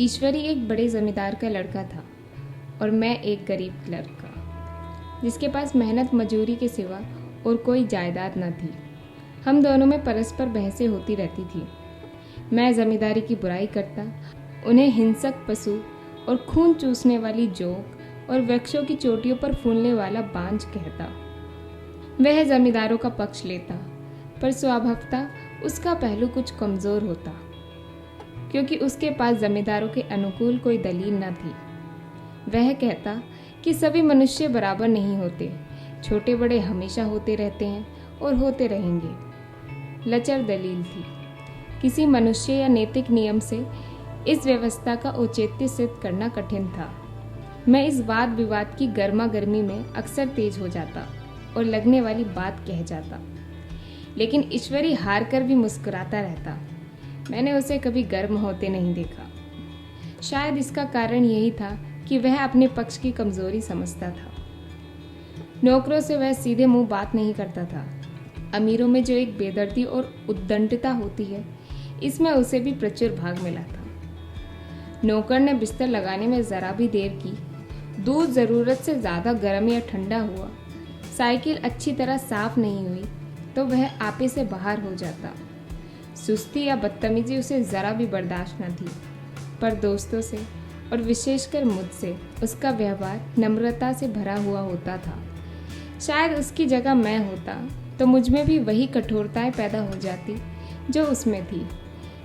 ईश्वरी एक बड़े जमींदार का लड़का था और मैं एक गरीब लड़का, जिसके पास मेहनत मजूरी के सिवा और कोई जायदाद न थी। हम दोनों में परस्पर बहसें होती रहती थी। मैं जमींदारी की बुराई करता, उन्हें हिंसक पशु और खून चूसने वाली जोंक और वृक्षों की चोटियों पर फूलने वाला बांझ कहता। वह जमींदारों का पक्ष लेता, पर स्वभावतः उसका पहलू कुछ कमज़ोर होता, क्योंकि उसके पास जमींदारों के अनुकूल कोई दलील न थी। वह कहता कि सभी मनुष्य बराबर नहीं होते, छोटे बड़े हमेशा होते रहते हैं और होते रहेंगे। लचर दलील थी। किसी मनुष्य या नैतिक नियम से इस व्यवस्था का औचित्य सिद्ध करना कठिन था। मैं इस वाद विवाद की गर्मा गर्मी में अक्सर तेज हो जाता और लगने वाली बात कह जाता, लेकिन ईश्वरी हार कर भी मुस्कुराता रहता। मैंने उसे कभी गर्म होते नहीं देखा। शायद इसका कारण यही था कि वह अपने पक्ष की कमजोरी समझता था। नौकरों से वह सीधे मुंह बात नहीं करता था। अमीरों में जो एक बेदर्दी और उद्दंडता होती है, इसमें उसे भी प्रचुर भाग मिला था। नौकर ने बिस्तर लगाने में जरा भी देर की, दूध जरूरत से ज्यादा गर्म या ठंडा हुआ, साइकिल अच्छी तरह साफ नहीं हुई तो वह आपे से बाहर हो जाता। सुस्ती या बदतमीजी उसे जरा भी बर्दाश्त न थी, पर दोस्तों से और विशेषकर मुझसे उसका व्यवहार नम्रता से भरा हुआ होता था। शायद उसकी जगह मैं होता तो मुझ में भी वही कठोरताएं पैदा हो जाती जो उसमें थी,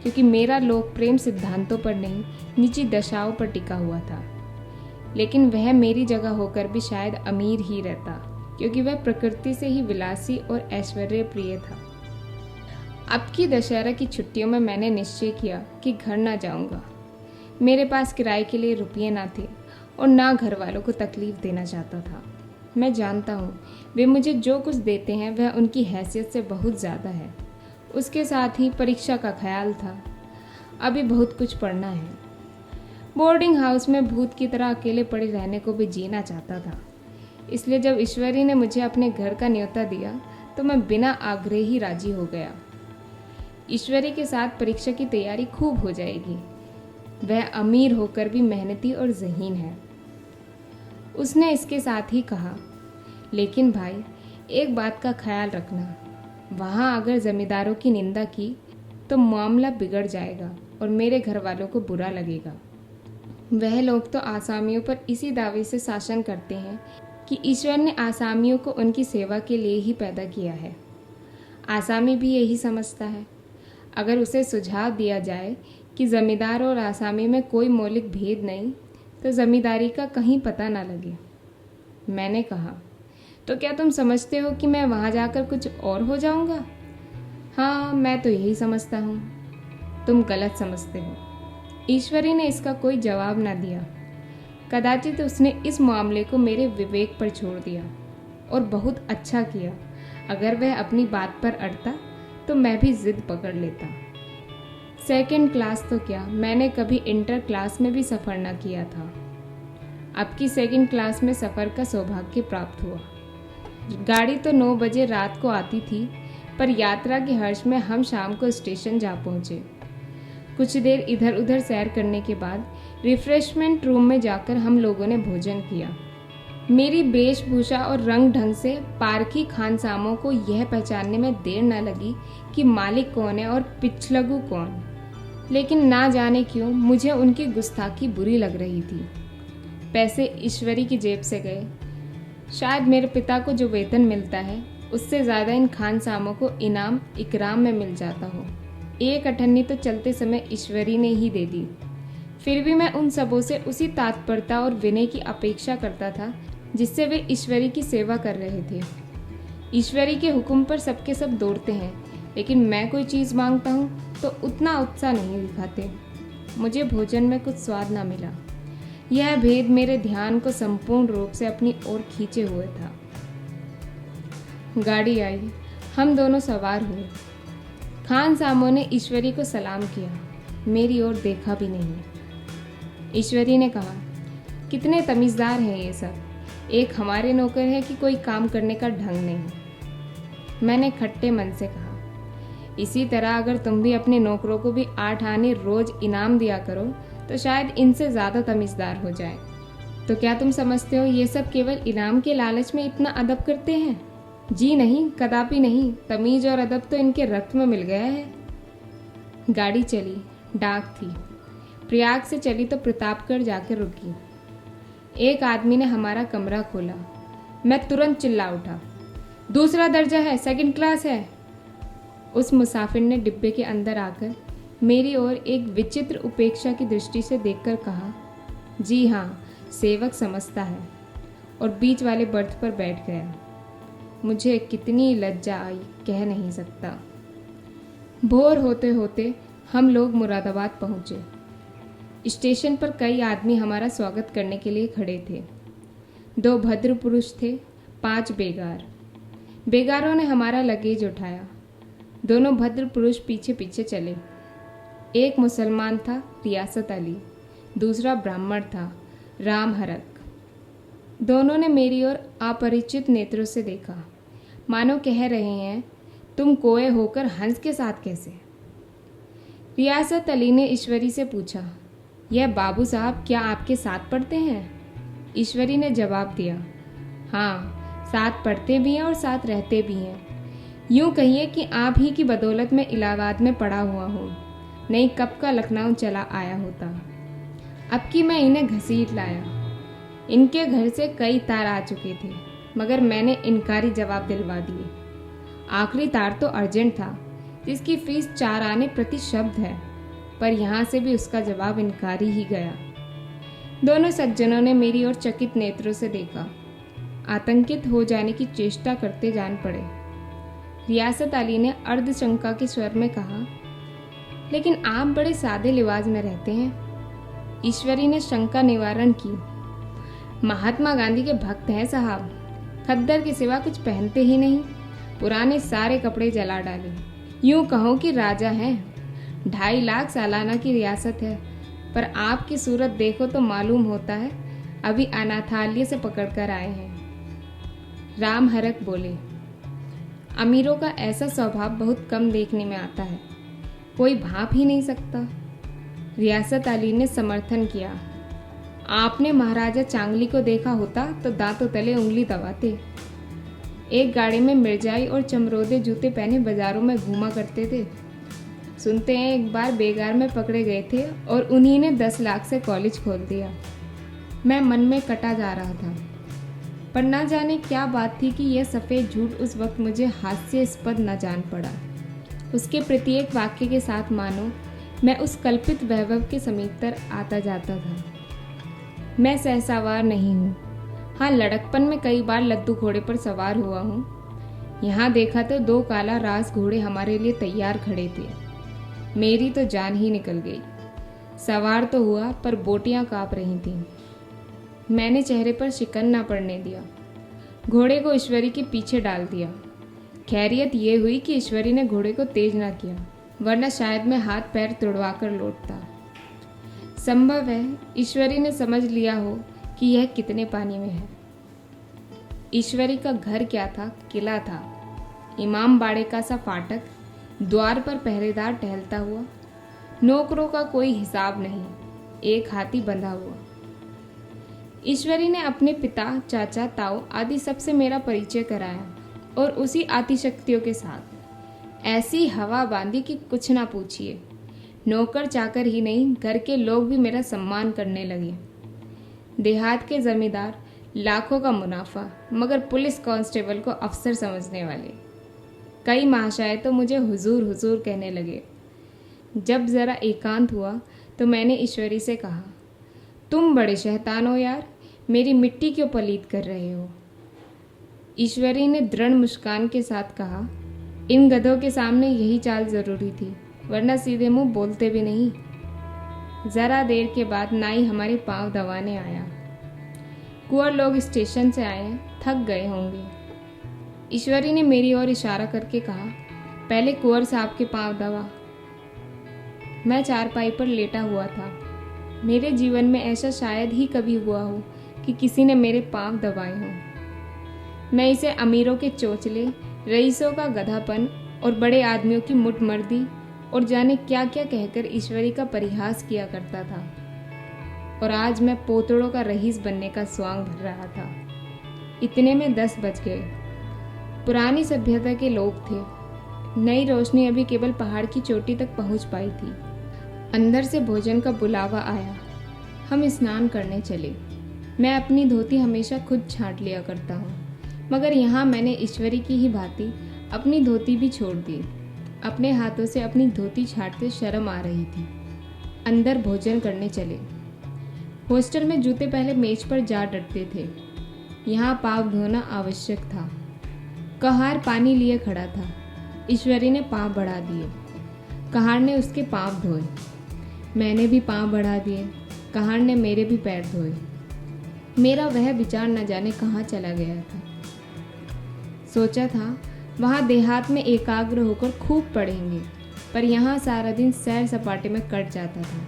क्योंकि मेरा लोक प्रेम सिद्धांतों पर नहीं, नीची दशाओं पर टिका हुआ था। लेकिन वह मेरी जगह होकर भी शायद अमीर ही रहता, क्योंकि वह प्रकृति से ही विलासी और ऐश्वर्य प्रिय था। अब की दशहरा की छुट्टियों में मैंने निश्चय किया कि घर ना जाऊंगा। मेरे पास किराए के लिए रुपये ना थे और ना घर वालों को तकलीफ देना चाहता था। मैं जानता हूँ वे मुझे जो कुछ देते हैं वह उनकी हैसियत से बहुत ज़्यादा है। उसके साथ ही परीक्षा का ख्याल था। अभी बहुत कुछ पढ़ना है। बोर्डिंग हाउस में भूत की तरह अकेले पड़े रहने को भी जीना चाहता था। इसलिए जब ईश्वरी ने मुझे अपने घर का न्योता दिया तो मैं बिना आग्रह ही राजी हो गया। ईश्वरी के साथ परीक्षा की तैयारी खूब हो जाएगी। वह अमीर होकर भी मेहनती और ज़हीन है। उसने इसके साथ ही कहा, लेकिन भाई एक बात का ख्याल रखना, वहाँ अगर जमींदारों की निंदा की तो मामला बिगड़ जाएगा और मेरे घर वालों को बुरा लगेगा। वह लोग तो आसामियों पर इसी दावे से शासन करते हैं कि ईश्वर ने आसामियों को उनकी सेवा के लिए ही पैदा किया है। आसामी भी यही समझता है। अगर उसे सुझाव दिया जाए कि जमींदार और आसामी में कोई मौलिक भेद नहीं, तो जमींदारी का कहीं पता ना लगे। मैंने कहा, तो क्या तुम समझते हो कि मैं वहाँ जाकर कुछ और हो जाऊँगा? हाँ, मैं तो यही समझता हूँ। तुम गलत समझते हो। ईश्वरी ने इसका कोई जवाब ना दिया। कदाचित उसने इस मामले को मेरे विवेक पर छोड़ दिया, और बहुत अच्छा किया। अगर वह अपनी बात पर अड़ता तो मैं भी जिद पकड़ लेता। सेकंड क्लास तो क्या, मैंने कभी इंटर क्लास में भी सफ़र न किया था। अब की सेकंड क्लास में सफ़र का सौभाग्य प्राप्त हुआ। गाड़ी तो 9 बजे रात को आती थी, पर यात्रा के हर्ष में हम शाम को स्टेशन जा पहुँचे। कुछ देर इधर उधर सैर करने के बाद रिफ्रेशमेंट रूम में जाकर हम लोगों ने भोजन किया। मेरी वेशभूषा और रंग ढंग से पारखी खानसामों को यह पहचानने में देर न लगी कि मालिक कौन है और पिछलगू कौन। लेकिन ना जाने क्यों मुझे उनकी गुस्ताखी बुरी लग रही थी। पैसे ईश्वरी की जेब से गए। शायद मेरे पिता को जो वेतन मिलता है उससे ज़्यादा इन खानसामों को इनाम इकराम में मिल जाता हो। एक अठन्नी तो चलते समय ईश्वरी ने ही दे दी। फिर भी मैं उन सबों से उसी तत्परता और विनय की अपेक्षा करता था जिससे वे ईश्वरी की सेवा कर रहे थे। ईश्वरी के हुक्म पर सबके सब दौड़ते हैं, लेकिन मैं कोई चीज़ मांगता हूँ तो उतना उत्साह नहीं दिखाते। मुझे भोजन में कुछ स्वाद ना मिला। यह भेद मेरे ध्यान को संपूर्ण रूप से अपनी ओर खींचे हुए था। गाड़ी आई, हम दोनों सवार हुए। खान सामों ने ईश्वरी को सलाम किया, मेरी ओर देखा भी नहीं। ईश्वरी ने कहा, कितने तमीज़दार हैं ये सब, एक हमारे नौकर है कि कोई काम करने का ढंग नहीं। मैंने खट्टे मन से कहा, इसी तरह अगर तुम भी अपने नौकरों को भी 8 आने रोज इनाम दिया करो तो शायद इनसे ज़्यादा तमीज़दार हो जाए। तो क्या तुम समझते हो ये सब केवल इनाम के लालच में इतना अदब करते हैं? जी नहीं, कदापि नहीं। तमीज़ और अदब तो इनके रक्त में मिल गया है। गाड़ी चली। डाक थी। प्रयाग से चली तो प्रतापगढ़ जाकर रुकी। एक आदमी ने हमारा कमरा खोला। मैं तुरंत चिल्ला उठा, दूसरा दर्जा है, सेकंड क्लास है। उस मुसाफिर ने डिब्बे के अंदर आकर मेरी ओर एक विचित्र उपेक्षा की दृष्टि से देखकर कहा, जी हाँ, सेवक समझता है, और बीच वाले बर्थ पर बैठ गया। मुझे कितनी लज्जा आई कह नहीं सकता। भोर होते होते हम लोग मुरादाबाद पहुँचे। स्टेशन पर कई आदमी हमारा स्वागत करने के लिए खड़े थे। 2 भद्र पुरुष थे, 5 बेगार। बेगारों ने हमारा लगेज उठाया। दोनों भद्र पुरुष पीछे पीछे चले। एक मुसलमान था, रियासत अली, दूसरा ब्राह्मण था, राम हरक। दोनों ने मेरी ओर अपरिचित नेत्रों से देखा, मानो कह रहे हैं, तुम कोए होकर हंस के साथ कैसे? रियासत अली ने ईश्वरी से पूछा, यह बाबू साहब क्या आपके साथ पढ़ते हैं? ईश्वरी ने जवाब दिया, हाँ, साथ पढ़ते भी हैं और साथ रहते भी हैं। यूँ कहिए कि आप ही की बदौलत में इलाहाबाद में पड़ा हुआ हूँ, नहीं कब का लखनऊ चला आया होता। अब कि मैं इन्हें घसीट लाया। इनके घर से कई तार आ चुके थे, मगर मैंने इनकारी जवाब दिलवा दिए। आखिरी तार तो अर्जेंट था, जिसकी फीस 4 आने प्रति शब्द है, पर यहाँ से भी उसका जवाब इनकारी ही गया। दोनों सज्जनों ने मेरी ओर चकित नेत्रों से देखा, आतंकित हो जाने की चेष्टा करते जान पड़े। रियासत अली ने अर्धशंका के स्वर में कहा, लेकिन आप बड़े सादे लिबास में रहते हैं। ईश्वरी ने शंका निवारण की, महात्मा गांधी के भक्त हैं साहब, खद्दर के सिवा कुछ पहनते ही नहीं, पुराने सारे कपड़े जला डाले। यूं कहो कि राजा हैं। 2.5 लाख सालाना की रियासत है, पर आपकी सूरत देखो तो मालूम होता है अभी अनाथालय से पकड़कर आए हैं। राम हरक बोले, अमीरों का ऐसा स्वभाव बहुत कम देखने में आता है, कोई भाप ही नहीं सकता। रियासत अली ने समर्थन किया, आपने महाराजा चांगली को देखा होता तो दांतों तले उंगली दबाते। एक गाड़ी में मिर्जाई और चमरोदे जूते पहने बाजारों में घूमा करते थे। सुनते हैं एक बार बेगार में पकड़े गए थे और उन्हीं ने 10 लाख से कॉलेज खोल दिया। मैं मन में कटा जा रहा था, पर न जाने क्या बात थी कि यह सफ़ेद झूठ उस वक्त मुझे हास्यास्पद न जान पड़ा। उसके प्रत्येक वाक्य के साथ मानो मैं उस कल्पित वैभव के समीपतर आता जाता था। मैं सहसवार नहीं हूँ। हाँ, लड़कपन में कई बार लद्दू घोड़े पर सवार हुआ हूँ। यहाँ देखा तो 2 काला रास घोड़े हमारे लिए तैयार खड़े थे। मेरी तो जान ही निकल गई। सवार तो हुआ, पर बोटियाँ काँप रही थीं। मैंने चेहरे पर शिकन न पड़ने दिया। घोड़े को ईश्वरी के पीछे डाल दिया। खैरियत ये हुई कि ईश्वरी ने घोड़े को तेज न किया, वरना शायद मैं हाथ पैर तुड़वा कर लौटता। संभव है ईश्वरी ने समझ लिया हो कि यह कितने पानी में है। ईश्वरी का घर क्या था, किला था। इमाम बाड़े का सा फाटक, द्वार पर पहरेदार टहलता हुआ, नौकरों का कोई हिसाब नहीं, एक हाथी बंधा हुआ। ईश्वरी ने अपने पिता, चाचा, ताऊ आदि सबसे मेरा परिचय कराया, और उसी आतिशक्तियों के साथ ऐसी हवा बांधी कि कुछ ना पूछिए। नौकर चाकर ही नहीं, घर के लोग भी मेरा सम्मान करने लगे। देहात के जमींदार, लाखों का मुनाफा, मगर पुलिस कांस्टेबल को अफसर समझने वाले। कई महाशय तो मुझे हुजूर हुजूर कहने लगे। जब ज़रा एकांत हुआ तो मैंने ईश्वरी से कहा, तुम बड़े शैतान हो यार, मेरी मिट्टी क्यों पलीत कर रहे हो? ईश्वरी ने दृढ़ मुस्कान के साथ कहा, इन गधों के सामने यही चाल जरूरी थी, वरना सीधे मुंह बोलते भी नहीं। जरा देर के बाद नाई हमारे पांव दबाने आया। कुंवर लोग स्टेशन से आए, थक गए होंगे। ईश्वरी ने मेरी ओर इशारा करके कहा, पहले कुंवर साहब के पांव दबा। मैं चारपाई पर लेटा हुआ था। मेरे जीवन में ऐसा शायद ही कभी हुआ हो कि किसी ने मेरे पांव दबाए हों। मैं इसे अमीरों के चोचले, रईसों का गधापन और बड़े आदमियों की मुठमर्दी और जाने क्या क्या कहकर ईश्वरी का परिहास किया करता था। और आज मैं पोतड़ों का रईस बनने का स्वांग भर रहा था। इतने में 10 बज गए। पुरानी सभ्यता के लोग थे। नई रोशनी अभी केवल पहाड़ की चोटी तक पहुंच पाई थी। अंदर से भोजन का बुलावा आया। हम स्नान करने चले। मैं अपनी धोती हमेशा खुद छांट लिया करता हूँ, मगर यहाँ मैंने ईश्वरी की ही भांति अपनी धोती भी छोड़ दी। अपने हाथों से अपनी धोती छांटते शर्म आ रही थी। अंदर भोजन करने चले। हॉस्टल में जूते पहले मेज पर जा डटते थे। यहाँ पाँव धोना आवश्यक था। कहार पानी लिए खड़ा था। ईश्वरी ने पाँव बढ़ा दिए। कहार ने उसके पाँव धोए। मैंने भी पाँव बढ़ा दिए। कहार ने मेरे भी पैर धोए। मेरा वह विचार न जाने कहाँ चला गया था। सोचा था वहाँ देहात में एकाग्र होकर खूब पढ़ेंगे, पर यहाँ सारा दिन सैर सपाटे में कट जाता था।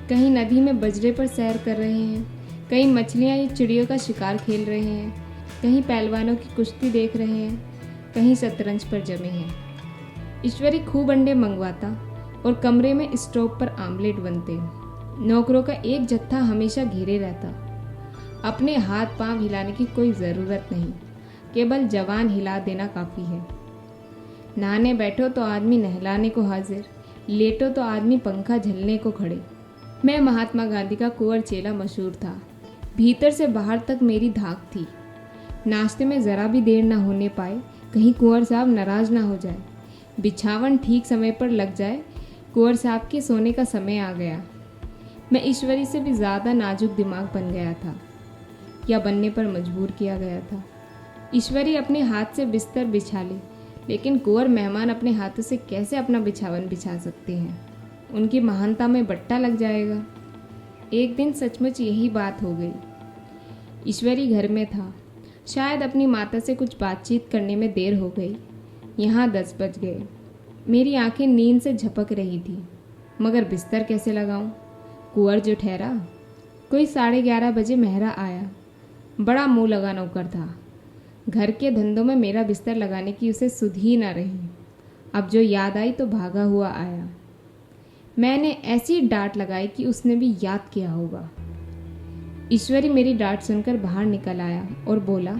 कहीं नदी में बजरे पर सैर कर रहे हैं, कहीं मछलियाँ या चिड़ियों का शिकार खेल रहे हैं, कहीं पहलवानों की कुश्ती देख रहे हैं, कहीं शतरंज पर जमे हैं। ईश्वरी खूब अंडे मंगवाता और कमरे में स्टोव पर आमलेट बनते। नौकरों का एक जत्था हमेशा घेरे रहता। अपने हाथ पांव हिलाने की कोई ज़रूरत नहीं, केवल जवान हिला देना काफ़ी है। नहाने बैठो तो आदमी नहलाने को हाजिर, लेटो तो आदमी पंखा झलने को खड़े। मैं महात्मा गांधी का कुंवर चेला मशहूर था। भीतर से बाहर तक मेरी धाक थी। नाश्ते में ज़रा भी देर न होने पाए, कहीं कुंवर साहब नाराज़ ना हो जाए। बिछावन ठीक समय पर लग जाए, कुंवर साहब के सोने का समय आ गया। मैं ईश्वरी से भी ज़्यादा नाजुक दिमाग बन गया था, या बनने पर मजबूर किया गया था। ईश्वरी अपने हाथ से बिस्तर बिछा ले, लेकिन कुंवर मेहमान अपने हाथों से कैसे अपना बिछावन बिछा सकते हैं? उनकी महानता में बट्टा लग जाएगा। एक दिन सचमुच यही बात हो गई। ईश्वरी घर में था। शायद अपनी माता से कुछ बातचीत करने में देर हो गई। यहाँ 10 बज गए। मेरी आंखें नींद से झपक रही थी, मगर बिस्तर कैसे लगाऊं? कुंवर जो ठहरा। कोई 11:30 बजे मेहरा आया। बड़ा मुंह लगा नौकर था। घर के धंधों में मेरा बिस्तर लगाने की उसे सुध ही न रही। अब जो याद आई तो भागा हुआ आया। मैंने ऐसी डांट लगाई कि उसने भी याद किया होगा। ईश्वरी मेरी डांट सुनकर बाहर निकल आया और बोला,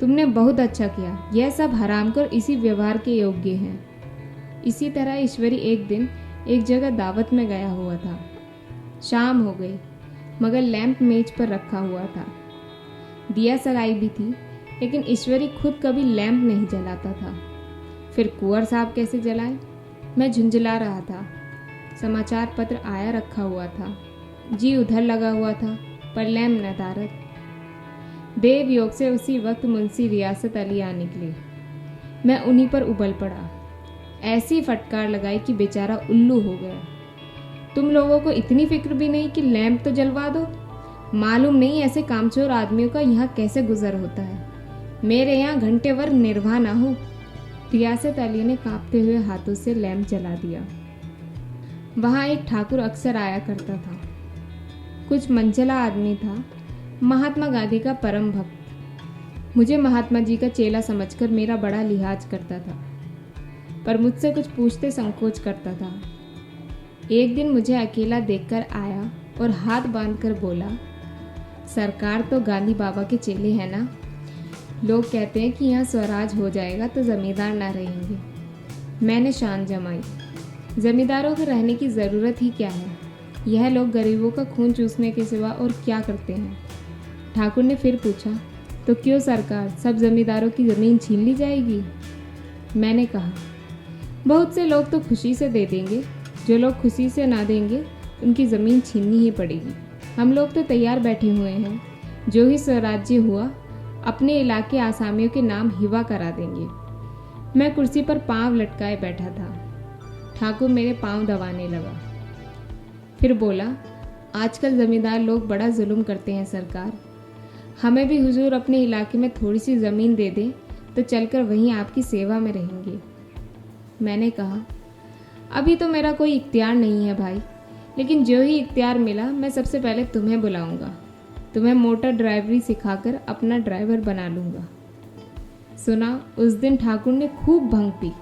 तुमने बहुत अच्छा किया। यह सब हरामखोर इसी व्यवहार के योग्य हैं। इसी तरह ईश्वरी एक दिन एक जगह दावत में गया हुआ था। शाम हो गई, मगर लैंप मेज पर रखा हुआ था। दिया सलाई भी थी, लेकिन ईश्वरी खुद कभी लैंप नहीं जलाता था। फिर कुंवर साहब कैसे जलाए? मैं झुंझला रहा था। समाचार पत्र आया रखा हुआ था। जी उधर लगा हुआ था, पर लैंप नदारद। देव योग से उसी वक्त मुंशी रियासत अली आ निकले। मैं उन्हीं पर उबल पड़ा। ऐसी फटकार लगाई कि बेचारा उल्लू हो गया। तुम लोगों को इतनी फिक्र भी नहीं कि लैंप तो जलवा दो? मालूम नहीं ऐसे कामचोर आदमियों का यहाँ कैसे गुजर होता है। मेरे यहाँ घंटे भर निर्वाह ना हो। रियासत अली ने कांपते हुए हाथों से लैंप जला दिया। वहाँ एक ठाकुर अक्सर आया करता था। कुछ मंचला आदमी था, महात्मा गांधी का परम भक्त। मुझे महात्मा जी का चेला समझकर मेरा बड़ा लिहाज करता था, पर मुझसे कुछ पूछते संकोच करता था। एक दिन मुझे अकेला देखकर आया और हाथ बांधकर बोला, सरकार तो गांधी बाबा के चेले हैं ना? लोग कहते हैं कि यहाँ स्वराज हो जाएगा तो जमींदार ना रहेंगे। मैंने शान जमाई। जमींदारों के रहने की ज़रूरत ही क्या है? यह लोग गरीबों का खून चूसने के सिवा और क्या करते हैं? ठाकुर ने फिर पूछा, तो क्यों सरकार, सब जमींदारों की ज़मीन छीन ली जाएगी? मैंने कहा, बहुत से लोग तो खुशी से दे देंगे, जो लोग खुशी से ना देंगे उनकी ज़मीन छीननी ही पड़ेगी। हम लोग तो तैयार बैठे हुए हैं, जो ही स्वराज्य हुआ अपने इलाके आसामियों के नाम हिवा करा देंगे। मैं कुर्सी पर पांव लटकाए बैठा था। ठाकुर मेरे पांव दबाने लगा। फिर बोला, आजकल ज़मींदार लोग बड़ा जुल्म करते हैं सरकार। हमें भी हुजूर अपने इलाके में थोड़ी सी ज़मीन दे दें तो चलकर वहीं आपकी सेवा में रहेंगे। मैंने कहा, अभी तो मेरा कोई इख्तियार नहीं है भाई, लेकिन जो ही इख्तियार मिला मैं सबसे पहले तुम्हें बुलाऊंगा। तुम्हें मोटर ड्राइवरी सिखाकर अपना ड्राइवर बना लूँगा। सुना, उस दिन ठाकुर ने खूब भंग पी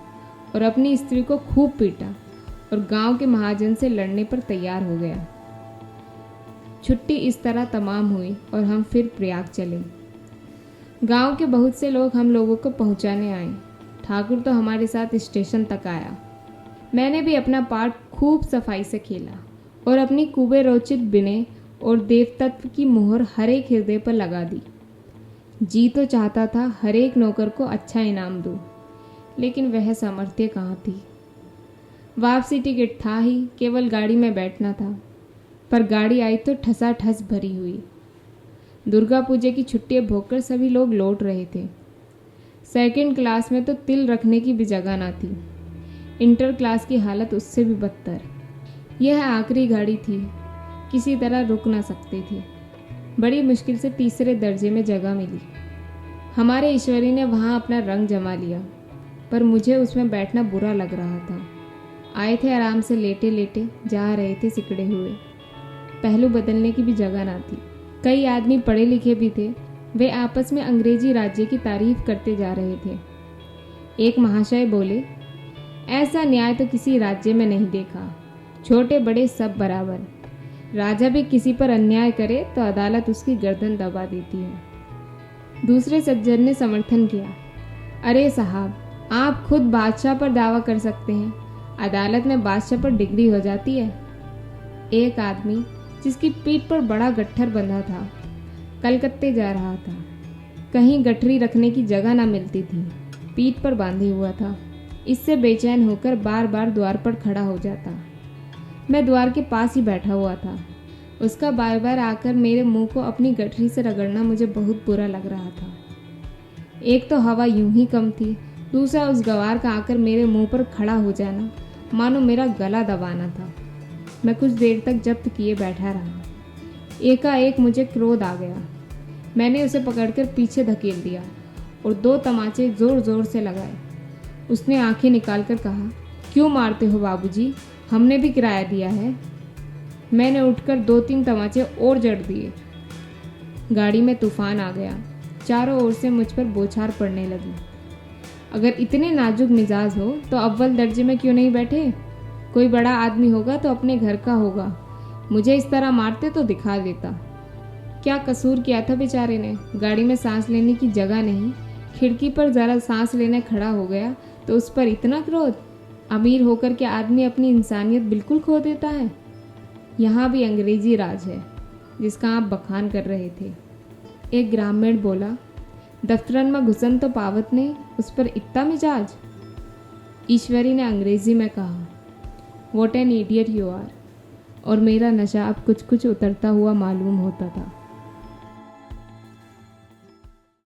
और अपनी स्त्री को खूब पीटा और गांव के महाजन से लड़ने पर तैयार हो गया। छुट्टी इस तरह तमाम हुई और हम फिर प्रयाग चले। गांव के बहुत से लोग हम लोगों को पहुंचाने आए। ठाकुर तो हमारे साथ स्टेशन तक आया। मैंने भी अपना पार्ट खूब सफाई से खेला और अपनी कुबेरोचित विनय और देवतत्व की मोहर हर एक हृदय पर लगा दी। जी तो चाहता था हर एक नौकर को अच्छा इनाम दूं, लेकिन वह सामर्थ्य कहाँ थी। वापसी टिकट था ही, केवल गाड़ी में बैठना था, पर गाड़ी आई तो ठसाठस भरी हुई। दुर्गा पूजा की छुट्टियां भोगकर सभी लोग लौट रहे थे। सेकंड क्लास में तो तिल रखने की भी जगह ना थी। इंटर क्लास की हालत उससे भी बदतर। यह आखिरी गाड़ी थी, किसी तरह रुक ना सकती थी। बड़ी मुश्किल से तीसरे दर्जे में जगह मिली। हमारे ईश्वरी ने वहाँ अपना रंग जमा लिया, पर मुझे उसमें बैठना बुरा लग रहा था। आए थे आराम से लेटे लेटे, जा रहे थे सिकड़े हुए। पहलू बदलने की भी जगह ना थी। कई आदमी पढ़े लिखे भी थे। वे आपस में अंग्रेजी राज्य की तारीफ करते जा रहे थे। एक महाशय बोले, ऐसा न्याय तो किसी राज्य में नहीं देखा, छोटे बड़े सब बराबर। राजा भी किसी पर अन्याय करे तो अदालत उसकी गर्दन दबा देती है। दूसरे सज्जन ने समर्थन किया, अरे साहब, आप खुद बादशाह पर दावा कर सकते हैं, अदालत में बादशाह पर डिग्री हो जाती है। एक आदमी जिसकी पीठ पर बड़ा गट्ठर बंधा था, कलकत्ते जा रहा था। कहीं गठरी रखने की जगह ना मिलती थी, पीठ पर बांधे हुआ था। इससे बेचैन होकर बार बार द्वार पर खड़ा हो जाता। मैं द्वार के पास ही बैठा हुआ था। उसका बार बार आकर मेरे मुंह को अपनी गठरी से रगड़ना मुझे बहुत बुरा लग रहा था। एक तो हवा यूं ही कम थी, दूसरा उस गवार का आकर मेरे मुंह पर खड़ा हो जाना मानो मेरा गला दबाना था। मैं कुछ देर तक जब्त किए बैठा रहा। एकाएक मुझे क्रोध आ गया। मैंने उसे पकड़कर पीछे धकेल दिया और 2 तमाचे जोर जोर से लगाए। उसने आंखें निकालकर कहा, क्यों मारते हो बाबूजी, हमने भी किराया दिया है। मैंने उठकर 2-3 तमाचे और जड़ दिए। गाड़ी में तूफान आ गया। चारों ओर से मुझ पर बौछार पड़ने लगी। अगर इतने नाजुक मिजाज हो तो अव्वल दर्जे में क्यों नहीं बैठे? कोई बड़ा आदमी होगा तो अपने घर का होगा। मुझे इस तरह मारते तो दिखा देता। क्या कसूर किया था बेचारे ने? गाड़ी में सांस लेने की जगह नहीं, खिड़की पर जरा सांस लेने खड़ा हो गया तो उस पर इतना क्रोध। अमीर होकर के आदमी अपनी इंसानियत बिल्कुल खो देता है। यहाँ भी अंग्रेजी राज है जिसका आप बखान कर रहे थे। एक ग्रामीण बोला, दफ्तरन में घुसन तो पावत नहीं, उस पर इतना मिजाज। ईश्वरी ने अंग्रेजी में कहा, what an idiot you are. और मेरा नशा अब कुछ कुछ उतरता हुआ मालूम होता था।